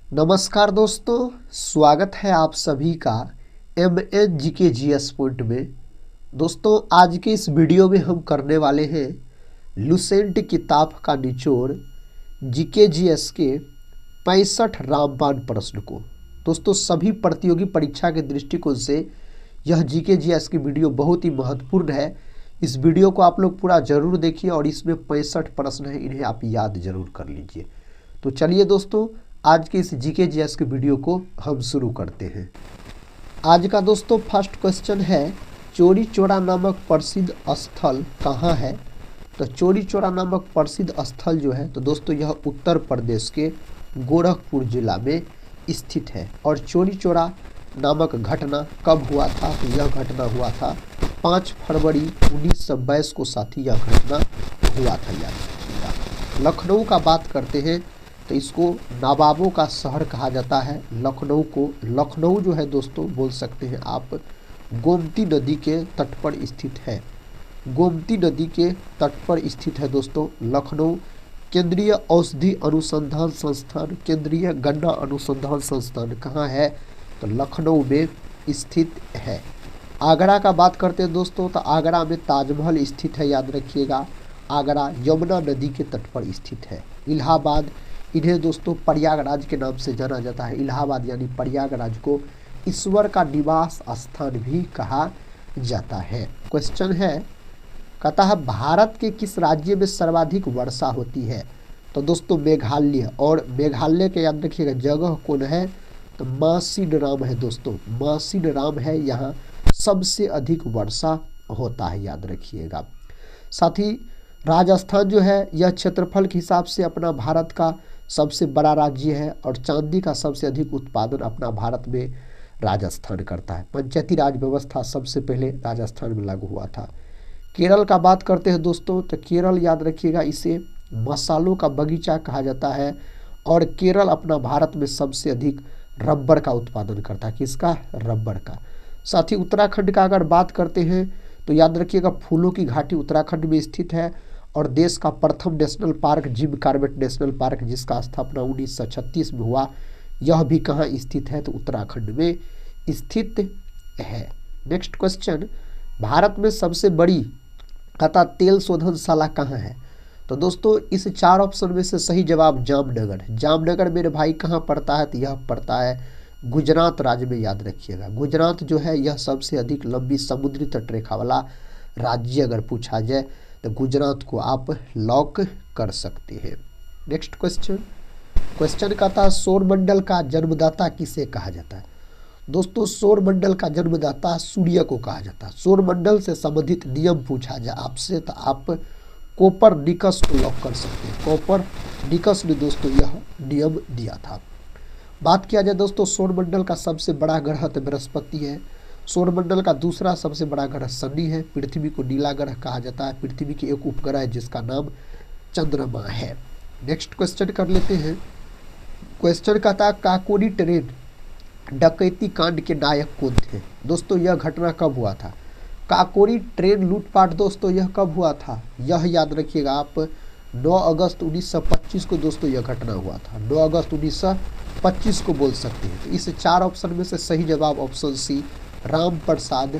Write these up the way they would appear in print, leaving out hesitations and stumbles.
नमस्कार दोस्तों, स्वागत है आप सभी का MN GK GS पॉइंट में। दोस्तों, आज के इस वीडियो में हम करने वाले हैं लुसेंट किताब का निचोड़ GK GS के 65 रामबाण प्रश्न को। दोस्तों, सभी प्रतियोगी परीक्षा के दृष्टिकोण से यह GK GS की वीडियो बहुत ही महत्वपूर्ण है। इस वीडियो को आप लोग पूरा जरूर देखिए और इसमें 65 प्रश्न हैं, इन्हें आप याद जरूर कर लीजिए। तो चलिए दोस्तों, आज के इस GK GS के वीडियो को हम शुरू करते हैं। आज का दोस्तों फर्स्ट क्वेश्चन है, चौरी चौरा नामक प्रसिद्ध स्थल कहाँ है। तो चौरी चौरा नामक प्रसिद्ध स्थल जो है तो दोस्तों यह उत्तर प्रदेश के गोरखपुर जिला में स्थित है। और चौरी चौरा नामक घटना कब हुआ था? तो यह घटना हुआ था 5 फरवरी 1922 को साथी यह घटना हुआ था। याद लखनऊ का बात करते हैं तो इसको नवाबों का शहर कहा जाता है। लखनऊ जो है दोस्तों बोल सकते हैं आप गोमती नदी के तट पर स्थित है। गोमती नदी के तट पर स्थित है दोस्तों लखनऊ। केंद्रीय औषधि अनुसंधान संस्थान, केंद्रीय गन्ना अनुसंधान संस्थान कहाँ है? तो लखनऊ में स्थित है। आगरा का बात करते हैं दोस्तों तो आगरा में ताजमहल स्थित है, याद रखिएगा। आगरा यमुना नदी के तट पर स्थित है। इलाहाबाद, इन्हें दोस्तों प्रयागराज के नाम से जाना जाता है। इलाहाबाद यानी प्रयागराज को ईश्वर का निवास स्थान भी कहा जाता है। क्वेश्चन है, कहता है भारत के किस राज्य में सर्वाधिक वर्षा होती है? तो दोस्तों मेघालय। और मेघालय के याद रखिएगा जगह कौन है? तो मासिनराम है दोस्तों, मासिनराम है, यहाँ सबसे अधिक वर्षा होता है, याद रखिएगा। साथ ही राजस्थान जो है यह क्षेत्रफल के हिसाब से अपना भारत का सबसे बड़ा राज्य है और चांदी का सबसे अधिक उत्पादन अपना भारत में राजस्थान करता है। पंचायती राज व्यवस्था सबसे पहले राजस्थान में लागू हुआ था। केरल का बात करते हैं दोस्तों तो केरल याद रखिएगा इसे मसालों का बगीचा कहा जाता है और केरल अपना भारत में सबसे अधिक रबर का उत्पादन करता है। किसका? रबर का। साथ ही उत्तराखंड का अगर बात करते हैं तो याद रखिएगा फूलों की घाटी उत्तराखंड में स्थित है और देश का प्रथम national park Jim Corbett national park, जिसका स्थापना 1936 में हुआ, यह भी कहाँ स्थित है? तो उत्तराखंड में स्थित है। नेक्स्ट क्वेश्चन, भारत में सबसे बड़ी कहता तेल शोधनशाला कहाँ है? तो दोस्तों इस 4 ऑप्शन में से सही जवाब जामनगर। जामनगर मेरे भाई कहाँ पड़ता है? तो यह पड़ता है गुजरात राज्य में, याद रखिएगा। गुजरात जो है यह सबसे अधिक लंबी समुद्री तटरेखा वाला राज्य अगर पूछा जाए तो गुजरात को आप लॉक कर सकते हैं। नेक्स्ट क्वेश्चन कहता है सौरमंडल का जन्मदाता किसे कहा जाता है? दोस्तों सौरमंडल का जन्मदाता सूर्य को कहा जाता है। सौरमंडल से संबंधित नियम पूछा जाए आपसे तो आप कोपरनिकस को लॉक कर सकते हैं। कोपरनिकस ने दोस्तों यह नियम दिया था। बात किया जाए दोस्तों सौरमंडल का सबसे बड़ा ग्रह तो बृहस्पति है। सौरमंडल का दूसरा सबसे बड़ा ग्रह शनि है। पृथ्वी को नीला ग्रह कहा जाता है। पृथ्वी के एक उपग्रह है जिसका नाम चंद्रमा है। नेक्स्ट क्वेश्चन कर लेते हैं। क्वेश्चन कहता है काकोरी ट्रेन डकैती कांड के नायक कौन थे? दोस्तों यह घटना कब हुआ था? काकोरी ट्रेन लूटपाट दोस्तों यह कब हुआ था? यह याद रखिएगा आप 9 अगस्त 1925 को दोस्तों यह घटना हुआ था। 9 अगस्त 1925 को बोल सकते हैं। तो इस 4 ऑप्शन में से सही जवाब ऑप्शन सी राम प्रसाद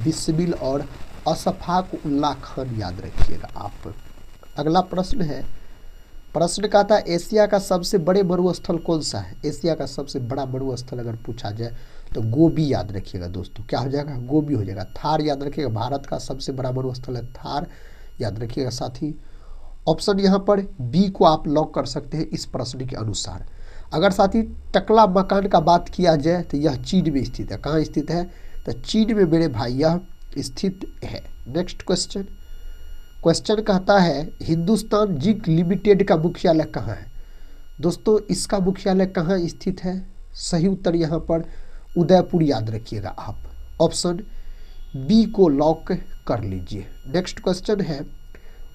बिस्मिल और अशफाक उल्लाह खान, याद रखिएगा आप। अगला प्रश्न है, प्रश्न कहता है एशिया का सबसे बड़े मरुस्थल कौन सा है? एशिया का सबसे बड़ा मरुस्थल अगर पूछा जाए तो गोबी, याद रखिएगा दोस्तों। क्या हो जाएगा? गोबी हो जाएगा। थार याद रखिएगा, भारत का सबसे बड़ा मरुस्थल है थार, याद रखिएगा। साथ ही ऑप्शन यहाँ पर बी को आप लॉक कर सकते हैं इस प्रश्न के अनुसार। अगर साथ ही टकला मकान का बात किया जाए तो यह चीन में स्थित है। कहाँ स्थित है? तो चीन में मेरे भाई यह स्थित है। नेक्स्ट क्वेश्चन कहता है हिंदुस्तान जिंक लिमिटेड का मुख्यालय कहाँ है? दोस्तों इसका मुख्यालय कहाँ स्थित है? सही उत्तर यहाँ पर उदयपुर, याद रखिएगा आप। ऑप्शन बी को लॉक कर लीजिए। नेक्स्ट क्वेश्चन है,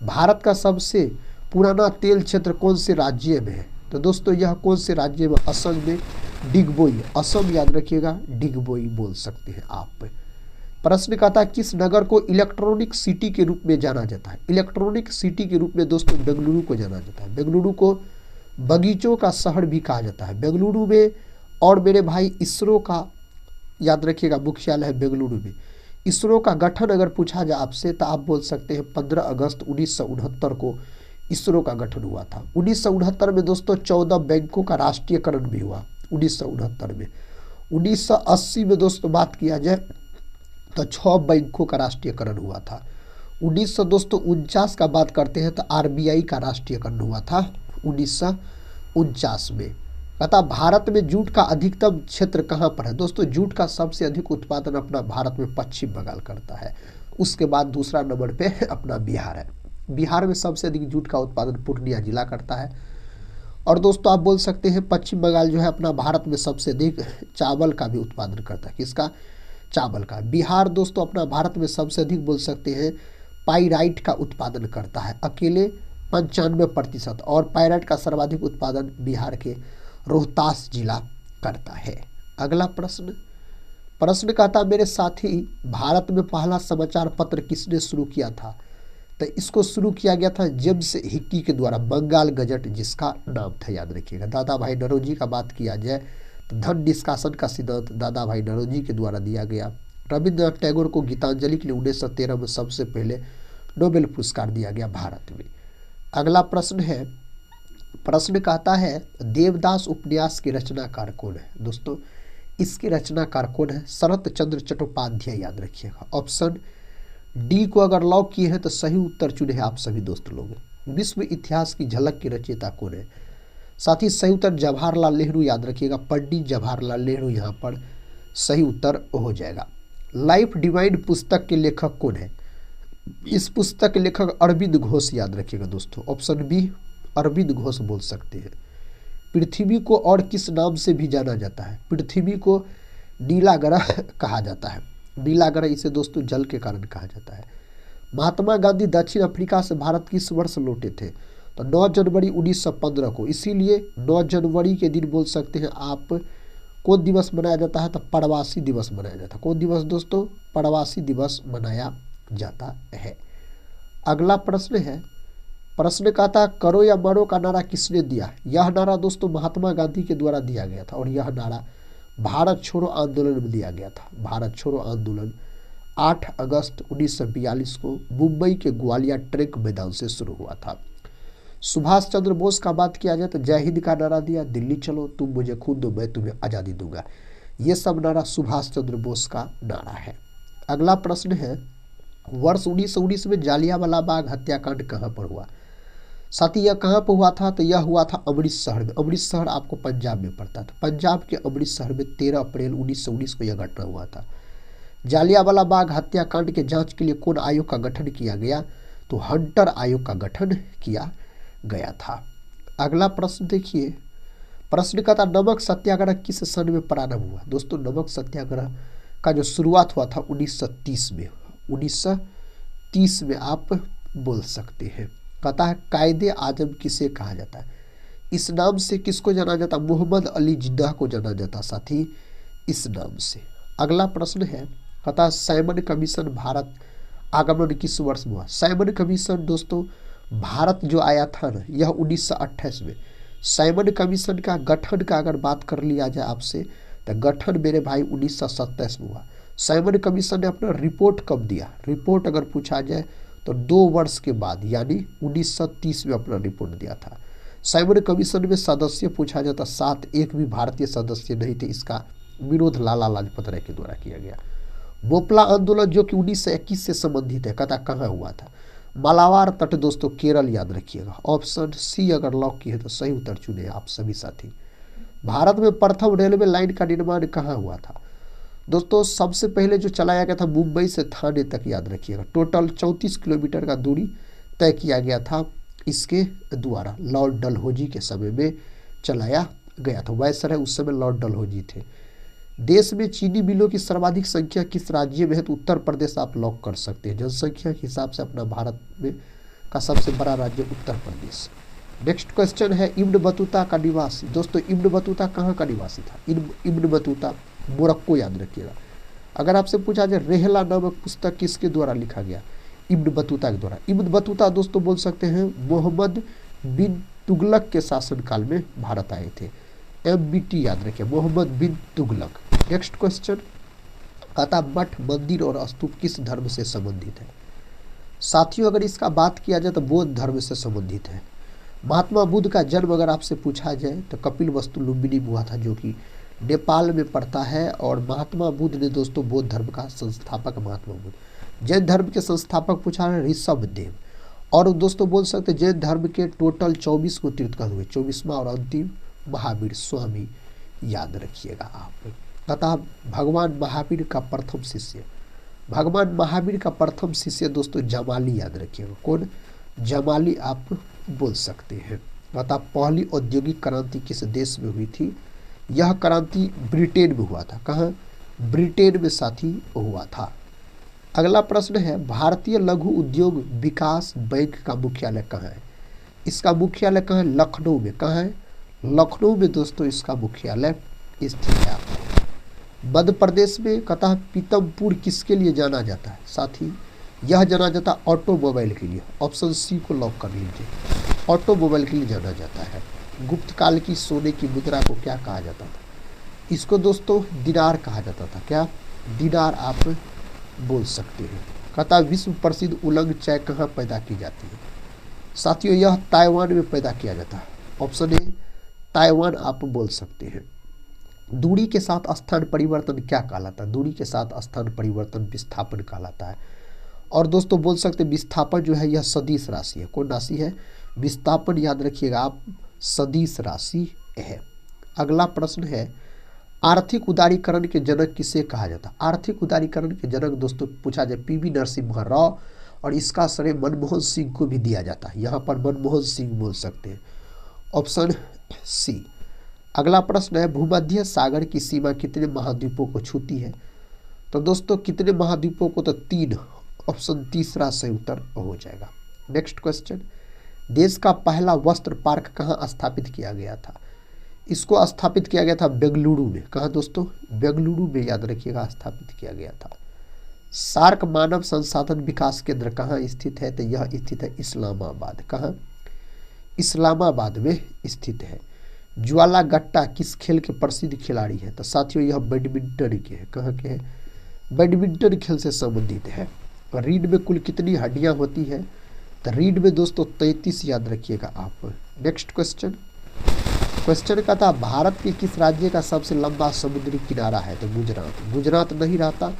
भारत का सबसे पुराना तेल क्षेत्र कौन से राज्य में है? तो दोस्तों यह कौन से राज्य में? असम में डिगबोई। असम, याद रखिएगा, डिगबोई बोल सकते हैं आप। प्रश्न कहता है किस नगर को इलेक्ट्रॉनिक सिटी के रूप में जाना जाता है? इलेक्ट्रॉनिक सिटी के रूप में दोस्तों बेंगलुरु को जाना जाता है। बेंगलुरु को बगीचों का शहर भी कहा जाता है बेंगलुरु में। और मेरे भाई इसरो का याद रखिएगा मुख्यालय है बेंगलुरु में। इसरो का गठन अगर पूछा जाए आपसे तो आप बोल सकते हैं 15 अगस्त 1969 को इसरो का गठन हुआ था। 1969 में दोस्तों 14 बैंकों का राष्ट्रीयकरण भी हुआ 1969 में। 1980 में दोस्तों बात किया जाए तो 6 बैंकों का राष्ट्रीयकरण हुआ था। 1949 का बात करते हैं तो आरबीआई का राष्ट्रीयकरण हुआ था 1949 में। कहता भारत में जूट का अधिकतम क्षेत्र कहाँ पर है? दोस्तों जूट का सबसे अधिक उत्पादन अपना भारत में पश्चिम बंगाल करता है। उसके बाद दूसरा नंबर पे अपना बिहार है। बिहार में सबसे अधिक जूट का उत्पादन पूर्णिया जिला करता है। और दोस्तों आप बोल सकते हैं पश्चिम बंगाल जो है अपना भारत में सबसे अधिक चावल का भी उत्पादन करता है। किसका? चावल का। बिहार दोस्तों अपना भारत में सबसे अधिक बोल सकते हैं पाइराइट का उत्पादन करता है अकेले 95%। और पाइराइट का सर्वाधिक उत्पादन बिहार के रोहतास जिला करता है। अगला प्रश्न कहता मेरे साथी भारत में पहला समाचार पत्र किसने शुरू किया था? तो इसको शुरू किया गया था जेम्स हिक्की के द्वारा, बंगाल गजट जिसका नाम था। याद रखिएगा। दादा भाई नौरोजी का बात किया जाए तो धन निष्कासन का सिद्धांत दादा भाई नौरोजी के द्वारा दिया गया। रविंद्रनाथ टैगोर को गीतांजलि के लिए 1913 में सबसे पहले नोबेल पुरस्कार दिया गया भारत में। अगला प्रश्न कहता है देवदास उपन्यास के रचनाकार कौन है? दोस्तों इसके रचनाकार कौन है? शरत चंद्र चट्टोपाध्याय। याद रखिएगा। ऑप्शन डी को अगर लॉक किए हैं तो सही उत्तर चुने हैं आप सभी दोस्त लोग। विश्व इतिहास की झलक के रचयिता कौन है? साथ ही सही उत्तर जवाहरलाल नेहरू। याद रखिएगा पंडित जवाहरलाल नेहरू यहाँ पर सही उत्तर हो जाएगा। लाइफ डिवाइन पुस्तक के लेखक कौन है? इस पुस्तक के लेखक अरविंद घोष। याद रखिएगा दोस्तों। ऑप्शन बी अरविंद घोष बोल सकते हैं। पृथ्वी को और किस नाम से भी जाना जाता है? पृथ्वी को नीला ग्रह कहा जाता है। नीला ग्रह इसे दोस्तों जल के कारण कहा जाता है। महात्मा गांधी दक्षिण अफ्रीका से भारत किस वर्ष लौटे थे? तो 9 जनवरी 1915 को। इसीलिए 9 जनवरी के दिन बोल सकते हैं आप कौन दिवस मनाया जाता है? तो प्रवासी दिवस मनाया जाता है। कौन दिवस दोस्तों? प्रवासी दिवस मनाया जाता है। अगला प्रश्न कहता करो या मरो का नारा किसने दिया? यह नारा दोस्तों महात्मा गांधी के द्वारा दिया गया था। और यह नारा भारत छोड़ो आंदोलन में दिया गया था। भारत छोड़ो आंदोलन 8 अगस्त 1942 को मुंबई के ग्वालियर ट्रैंक मैदान से शुरू हुआ था। सुभाष चंद्र बोस का बात किया जाए तो जय हिंद का नारा दिया। दिल्ली चलो, तुम मुझे खून दो, मैं तुम्हें आज़ादी दूंगा। ये सब नारा सुभाष चंद्र बोस का नारा है। अगला प्रश्न है वर्ष 1919 में जालियांवाला बाग हत्याकांड कहाँ पर हुआ? साथ ही यह कहाँ पर हुआ था? तो यह हुआ था अमृतसर में। अमृतसर आपको पंजाब में पड़ता था। पंजाब के अमृतसर में 13 अप्रैल 1919 को यह घटना हुआ था। जालियांवाला बाग हत्याकांड के जांच के लिए कौन आयोग का गठन किया गया? तो हंटर आयोग का गठन किया गया था। अगला प्रश्न देखिए। प्रश्न का था नमक सत्याग्रह किस सन में प्रारंभ हुआ? दोस्तों नमक सत्याग्रह का जो शुरुआत हुआ था 1930 में। 1930 में आप बोल सकते हैं। कहता है कायदे आजम किसे कहा जाता है? इस नाम से किसको जाना जाता? मोहम्मद अली जिन्ना को जाना जाता साथी इस नाम से। अगला प्रश्न है कहता साइमन कमीशन भारत आगमन किस वर्ष में हुआ? साइमन कमीशन दोस्तों भारत जो आया था ना यह 1928 में। साइमन कमीशन का गठन का अगर बात कर लिया जाए आपसे तो गठन मेरे भाई 1927 में हुआ। साइमन कमीशन ने अपना रिपोर्ट कब दिया? रिपोर्ट अगर पूछा जाए तो 2 वर्ष के बाद यानी 1930 में अपना रिपोर्ट दिया था। साइमन कमीशन में सदस्य पूछा जाता 7, एक भी भारतीय सदस्य नहीं थे। इसका विरोध लाला लाजपत राय के द्वारा किया गया। बोपला आंदोलन जो कि 1921 से संबंधित है कहता कहाँ हुआ था? मालाबार तट दोस्तों केरल। याद रखिएगा। ऑप्शन सी अगर लॉक किए तो सही उत्तर चुने आप सभी साथी। भारत में प्रथम रेलवे लाइन का निर्माण कहाँ हुआ था? दोस्तों सबसे पहले जो चलाया गया था मुंबई से थाने तक। याद रखिएगा। टोटल 34 किलोमीटर का दूरी तय किया गया था इसके द्वारा। लॉर्ड डलहौजी के समय में चलाया गया था। वायसराय उस समय लॉर्ड डलहौजी थे। देश में चीनी मिलों की सर्वाधिक संख्या किस राज्य में है? तो उत्तर प्रदेश आप लॉक कर सकते हैं। जनसंख्या के हिसाब से अपना भारत में का सबसे बड़ा राज्य उत्तर प्रदेश। नेक्स्ट क्वेश्चन है इब्न बतूता का निवासी। दोस्तों इब्न बतूता कहाँ का निवासी था? Ibn Battuta Morocco. याद रखिएगा। अगर आपसे पूछा जाए रेहला नामक पुस्तक किसके द्वारा लिखा गया? इब्न बतूता के द्वारा। इब्न बतूता दोस्तों बोल सकते हैं मोहम्मद बिन तुगलक के शासनकाल में भारत आए थे। MBT याद रखिए, मोहम्मद बिन तुगलक। नेक्स्ट क्वेश्चन, कहता मठ, मंदिर और स्तूप किस धर्म से संबंधित है? साथियों अगर इसका बात किया जाए तो बौद्ध धर्म से संबंधित है। महात्मा बुद्ध का जन्म अगर आपसे पूछा जाए तो कपिल वस्तु लुम्बिनी में हुआ था, जो कि नेपाल में पड़ता है। और महात्मा बुद्ध ने दोस्तों बौद्ध धर्म का संस्थापक महात्मा बुद्ध। जैन धर्म के संस्थापक पूछा है ऋषभ देव। और दोस्तों बोल सकते जैन धर्म के टोटल 24 को तीर्थंकर हुए, 24वां और अंतिम महावीर स्वामी याद रखिएगा आप। तथा भगवान महावीर का प्रथम शिष्य, भगवान महावीर का प्रथम शिष्य दोस्तों जमाली याद रखिएगा। कौन? जमाली आप बोल सकते हैं। तथा पहली औद्योगिक क्रांति किस देश में हुई थी? यह क्रांति ब्रिटेन में हुआ था। कहाँ? ब्रिटेन में साथी हुआ था। अगला प्रश्न है, भारतीय लघु उद्योग विकास बैंक का मुख्यालय कहाँ है? इसका मुख्यालय कहाँ है? लखनऊ में। कहाँ है? लखनऊ में दोस्तों इसका मुख्यालय स्थित है। मध्य प्रदेश में कतः पीतमपुर किसके लिए जाना जाता है? साथी यह जाना जाता है ऑटोमोबाइल के लिए। ऑप्शन सी को लॉक कर लीजिए, ऑटोमोबाइल के लिए जाना जाता है। गुप्त काल की सोने की मुद्रा को क्या कहा जाता था? इसको दोस्तों दिनार कहा जाता था। क्या? दिनार आप बोल सकते हैं। कहता विश्व प्रसिद्ध उलंग चाय कहाँ पैदा की जाती है? साथियों यह ताइवान में पैदा किया जाता है। ऑप्शन ए ताइवान आप बोल सकते हैं। दूरी के साथ स्थान परिवर्तन क्या कहलाता है? दूरी के साथ स्थान परिवर्तन विस्थापन कहलाता है। और दोस्तों बोल सकते विस्थापन जो है यह सदिश राशि है। कौन राशि है? विस्थापन याद रखिएगा आप, सदिश राशि है। अगला प्रश्न है, आर्थिक उदारीकरण के जनक किसे कहा जाता है? आर्थिक उदारीकरण के जनक दोस्तों पूछा जाए PV नरसिम्हा राव, और इसका श्रेय मनमोहन सिंह को भी दिया जाता है। यहाँ पर मनमोहन सिंह बोल सकते हैं। Option C. अगला प्रश्न है, भूमध्य सागर की सीमा कितने महाद्वीपों को छूती है? तो दोस्तों कितने महाद्वीपों को? तो 3। ऑप्शन तीसरा सही उत्तर हो जाएगा। नेक्स्ट क्वेश्चन, देश का पहला वस्त्र पार्क कहाँ स्थापित किया गया था? इसको स्थापित किया गया था बेंगलुरु में। कहाँ दोस्तों? बेंगलुरु में याद रखिएगा स्थापित किया गया था। सार्क मानव संसाधन विकास केंद्र कहाँ स्थित है? तो यह स्थित है इस्लामाबाद। कहाँ? इस्लामाबाद में स्थित है। ज्वाला गट्टा किस खेल के प्रसिद्ध खिलाड़ी है? तो साथियों यह बैडमिंटन के है। कहाँ के है? बैडमिंटन खेल से संबंधित है। रीढ़ में कुल कितनी हड्डियां होती है? तो रीढ़ में दोस्तों 33 याद रखिएगा आप। नेक्स्ट क्वेश्चन, क्वेश्चन का था भारत के किस राज्य का सबसे लंबा समुद्री किनारा है? तो गुजरात। गुजरात नहीं रहता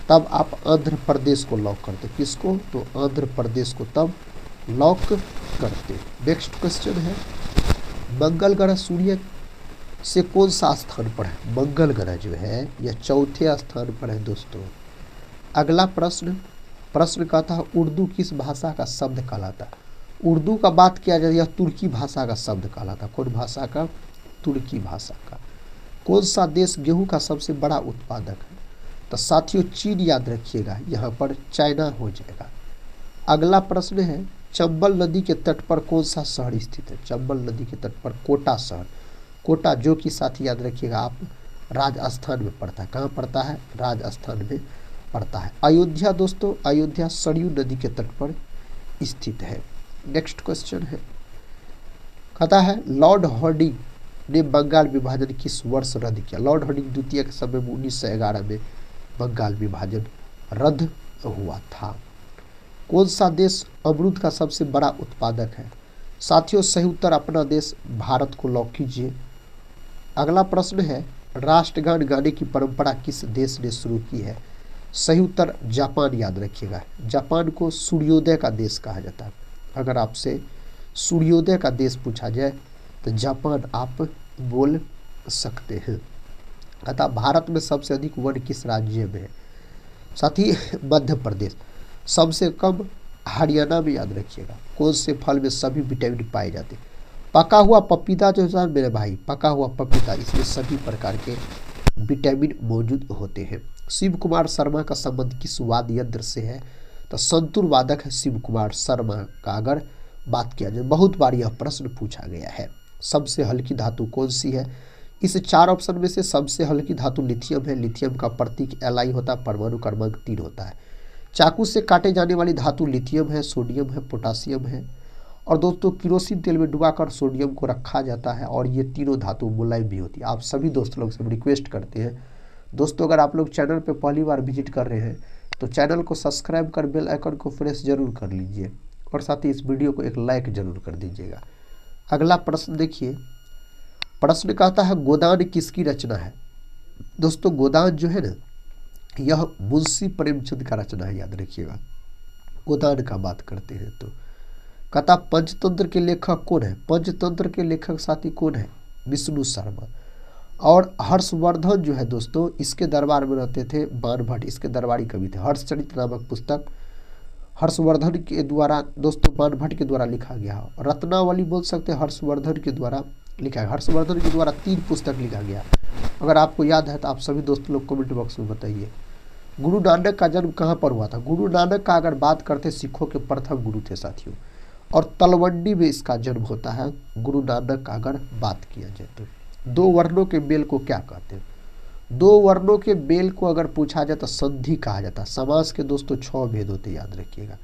तब आप आंध्र प्रदेश को लॉक करते। किसको? तो आंध्र प्रदेश को तब लॉक करते। नेक्स्ट क्वेश्चन है, मंगल ग्रह सूर्य से कौन सा स्थान पर है? मंगल ग्रह जो है यह चौथे स्थान पर है दोस्तों। अगला प्रश्न, प्रश्न का था उर्दू किस भाषा का शब्द कहलाता है? उर्दू का बात किया जाए यह तुर्की भाषा का शब्द कहलाता। कौन भाषा का? तुर्की भाषा का। कौन सा देश गेहूं का सबसे बड़ा उत्पादक है? तो साथियों चीन याद रखिएगा, यहाँ पर चाइना हो जाएगा। अगला प्रश्न है, चंबल नदी के तट पर कौन सा शहर स्थित है? चंबल नदी के तट पर कोटा शहर। कोटा जो कि साथी याद रखिएगा आप राजस्थान में पड़ता है। कहाँ पड़ता है? राजस्थान में पड़ता है। अयोध्या दोस्तों, अयोध्या सरयू नदी के तट पर स्थित है। नेक्स्ट क्वेश्चन है, कहता है लॉर्ड हार्डिंग ने बंगाल विभाजन किस वर्ष रद्द किया? लॉर्ड हार्डिंग द्वितीय के समय में 1911 में बंगाल विभाजन रद्द हुआ था। कौन सा देश अमरूद का सबसे बड़ा उत्पादक है? साथियों सही उत्तर अपना देश भारत को लॉक कीजिए। अगला प्रश्न है, राष्ट्रगान गाने की परंपरा किस देश ने शुरू की है? सही उत्तर जापान याद रखिएगा। जापान को सूर्योदय का देश कहा जाता है। अगर आपसे सूर्योदय का देश पूछा जाए तो जापान आप बोल सकते हैं। अतः भारत में सबसे अधिक वन किस राज्य में है? साथी मध्य प्रदेश। सबसे कम हरियाणा में याद रखिएगा। कौन से फल में सभी विटामिन पाए जाते हैं? पका हुआ पपीता जो है मेरे भाई, पका हुआ पपीता, इसमें सभी प्रकार के विटामिन मौजूद होते हैं। शिव कुमार शर्मा का संबंध किस वाद्य यंत्र से है? तो संतूर वादक है शिव कुमार शर्मा का। अगर बात किया जाए, बहुत बार यह प्रश्न पूछा गया है। सबसे हल्की धातु कौन सी है? इस 4 ऑप्शन में से सबसे हल्की धातु लिथियम है। लिथियम का प्रतीक Li होता है, परमाणु क्रमांक 3 होता है। चाकू से काटे जाने वाली धातु लिथियम है, सोडियम है, पोटासियम है। और दोस्तों किरोसिन तेल में डुबाकर सोडियम को रखा जाता है और ये तीनों धातु मुलायम भी होती है। आप सभी दोस्त लोग से हम रिक्वेस्ट करते हैं दोस्तों, अगर आप लोग चैनल पे पहली बार विजिट कर रहे हैं तो चैनल को सब्सक्राइब कर बेल आइकन को प्रेस जरूर कर लीजिए और साथ ही इस वीडियो को एक लाइक जरूर कर दीजिएगा। अगला प्रश्न देखिए, प्रश्न कहता है गोदान किसकी रचना है। दोस्तों गोदान जो है ना, यह मुंशी प्रेमचंद का रचना है, याद रखिएगा। गोदान का बात करते हैं तो कहता पंचतंत्र के लेखक कौन है। पंचतंत्र के लेखक साथी कौन है, विष्णु शर्मा। और हर्षवर्धन जो है दोस्तों, इसके दरबार में रहते थे बाणभट्ट, इसके दरबारी कवि थे। हर्षचरित नामक पुस्तक हर्षवर्धन के द्वारा दोस्तों बाणभट्ट के द्वारा लिखा गया। रत्नावली बोल सकते हैं, हर्षवर्धन के द्वारा लिखा है। हर्षवर्धन के द्वारा 3 पुस्तक लिखा गया। अगर आपको याद है तो आप सभी दोस्त लोग कमेंट बॉक्स में बताइए। गुरु नानक का जन्म कहाँ पर हुआ था। गुरु नानक का अगर बात करते सिखों के प्रथम गुरु थे साथियों, और तलवंडी में इसका जन्म होता है। गुरु नानक का अगर बात किया जाए तो 2 वर्णों के मेल को क्या कहते हैं। 2 वर्णों के मेल को अगर पूछा जाए तो संधि कहा जाता है। समास के दोस्तों 6 भेद होते, याद रखिएगा।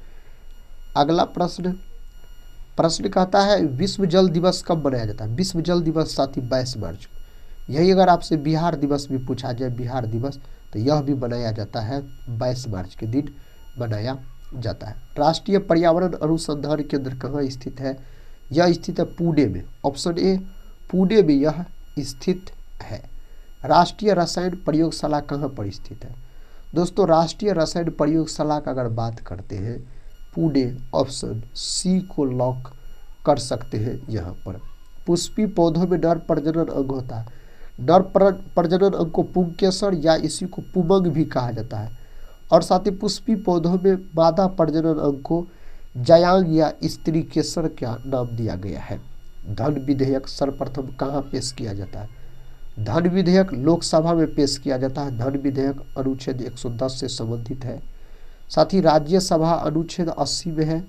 अगला प्रश्न कहता है विश्व जल दिवस कब मनाया जाता है। विश्व जल दिवस साथी 22 मार्च को। यही अगर आपसे बिहार दिवस भी पूछा जाए, बिहार दिवस, तो यह भी मनाया जाता है 22 मार्च के दिन मनाया जाता है। राष्ट्रीय पर्यावरण अनुसंधान केंद्र कहाँ स्थित है। यह स्थित है पुणे में। ऑप्शन ए पुणे में यह स्थित है। राष्ट्रीय रसायन प्रयोगशाला कहाँ पर स्थित है। दोस्तों राष्ट्रीय रसायन प्रयोगशाला का अगर बात करते हैं पुणे, ऑप्शन सी को लॉक कर सकते हैं। यहाँ पर पुष्पी पौधों में नर प्रजनन अंग होता है। नर प्रजनन अंग को पुंकेसर या इसी को पुमंग भी कहा जाता है। और साथ ही पुष्पी पौधों में मादा प्रजनन अंग को जयांग या स्त्री केसर का नाम दिया गया है। धन विधेयक सर्वप्रथम कहाँ पेश किया जाता है। धन विधेयक लोकसभा में पेश किया जाता है। धन विधेयक अनुच्छेद 110 से संबंधित है। साथ ही राज्यसभा अनुच्छेद 80 में है,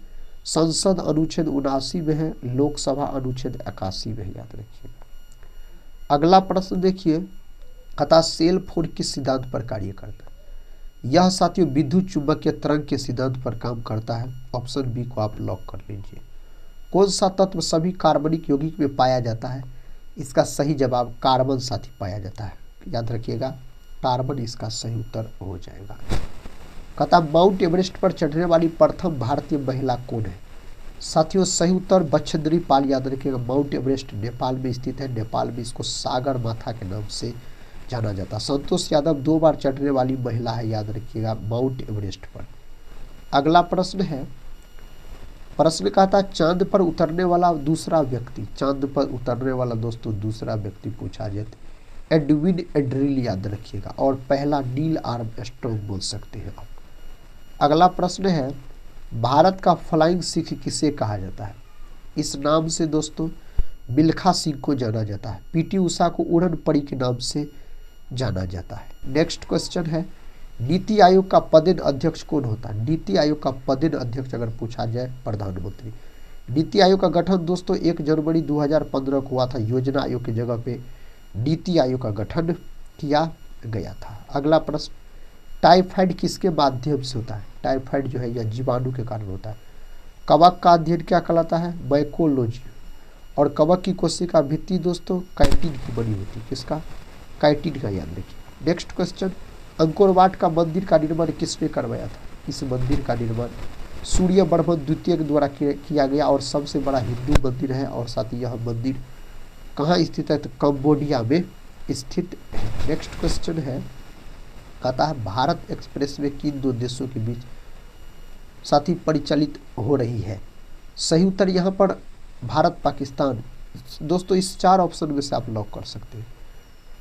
संसद अनुच्छेद 79 में है, लोकसभा अनुच्छेद 81 में है, याद रखिएगा। अगला प्रश्न देखिए, कहता सेल फोन किस सिद्धांत पर कार्य करता है। यह साथियों विद्युत चुंबकीय तरंग के सिद्धांत पर काम करता है। ऑप्शन बी को आप लॉक कर लीजिए। कौन सा तत्व सभी कार्बनिक यौगिक में पाया जाता है। इसका सही जवाब कार्बन साथी पाया जाता है, याद रखिएगा। कार्बन इसका सही उत्तर हो जाएगा। कहता माउंट एवरेस्ट पर चढ़ने वाली प्रथम भारतीय महिला कौन है। साथियों सही उत्तर बछेंद्री पाल, याद रखिएगा। माउंट एवरेस्ट नेपाल में स्थित है। नेपाल में इसको सागर माथा के नाम से जाना जाता है। संतोष यादव 2 बार चढ़ने वाली महिला है, याद रखिएगा, माउंट एवरेस्ट पर। अगला प्रश्न है, प्रश्न कहता चांद पर उतरने वाला दूसरा व्यक्ति। चांद पर उतरने वाला दोस्तों दूसरा व्यक्ति पूछा जाए एडविन एड्रिल, याद रखिएगा। और पहला नील आर्मस्ट्रॉन्ग बोल सकते हैं आप। अगला प्रश्न है, भारत का फ्लाइंग सिख किसे कहा जाता है। इस नाम से दोस्तों मिल्खा सिंह को जाना जाता है। पीटी उषा को उड़न परी के नाम से जाना जाता है। नेक्स्ट क्वेश्चन है, नीति आयोग का पदेन अध्यक्ष कौन होता है। नीति आयोग का पदेन अध्यक्ष अगर पूछा जाए प्रधानमंत्री। नीति आयोग का गठन दोस्तों 1 जनवरी 2015 को हुआ था। योजना आयोग की जगह पे नीति आयोग का गठन किया गया था। अगला प्रश्न, टाइफाइड किसके माध्यम से होता है। टाइफाइड जो है यह जीवाणु के कारण होता है। कवक का अध्ययन क्या कहलाता है, माइकोलॉजी। और कवक की कोशिका भित्ति दोस्तों काइटिन की बनी होती है। किसका, काइटिन का, याद रखिए। नेक्स्ट क्वेश्चन, अंकोरवाट का मंदिर का निर्माण किसने करवाया था। इस मंदिर का निर्माण सूर्यवर्मन द्वितीय के द्वारा किया गया और सबसे बड़ा हिंदू मंदिर है। और साथ ही यह मंदिर कहाँ स्थित है, तो कंबोडिया में स्थित है। नेक्स्ट क्वेश्चन है, कहता है भारत एक्सप्रेस में किन 2 देशों के बीच साथी परिचालित हो रही है। सही उत्तर यहाँ पर भारत पाकिस्तान। दोस्तों इस 4 ऑप्शन में से आप लॉक कर सकते हैं।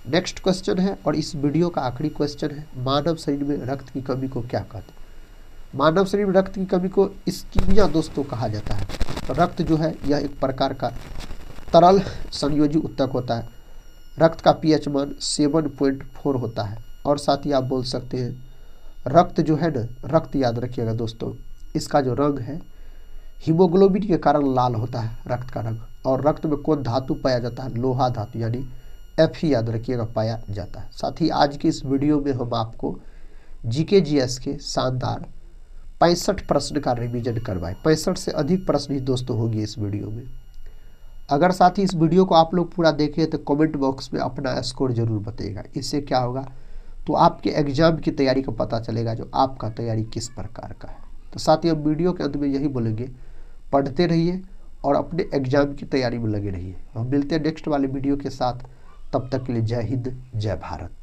नेक्स्ट क्वेश्चन है और इस वीडियो का आखिरी क्वेश्चन है, मानव शरीर में रक्त की कमी को क्या कहते हैं। मानव शरीर में रक्त की कमी को इस्कीमिया दोस्तों कहा जाता है। रक्त जो है यह एक प्रकार का तरल संयोजी उत्तक होता है। रक्त का पीएच मान 7.4 होता है। और साथ ही आप बोल सकते हैं रक्त जो है ना, रक्त याद रखिएगा दोस्तों, इसका जो रंग है हीमोग्लोबिन के कारण लाल होता है रक्त का रंग। और रक्त में कौन धातु पाया जाता है, लोहा धातु यानी Fe याद रखिएगा पाया जाता है। साथ ही आज की इस वीडियो में हम आपको जीके जीएस के शानदार 65 प्रश्न का रिवीजन करवाएं। 65 से अधिक प्रश्न ही दोस्तों होगी इस वीडियो में। अगर साथ ही इस वीडियो को आप लोग पूरा देखें तो कमेंट बॉक्स में अपना स्कोर जरूर बताइएगा। इससे क्या होगा, तो आपके एग्जाम की तैयारी का पता चलेगा जो आपका तैयारी किस प्रकार का है। तो साथ ही हम वीडियो के अंत में यही बोलेंगे, पढ़ते रहिए और अपने एग्जाम की तैयारी में लगे रहिए। हम मिलते हैं नेक्स्ट वाले वीडियो के साथ, तब तक के लिए जय हिंद जय भारत।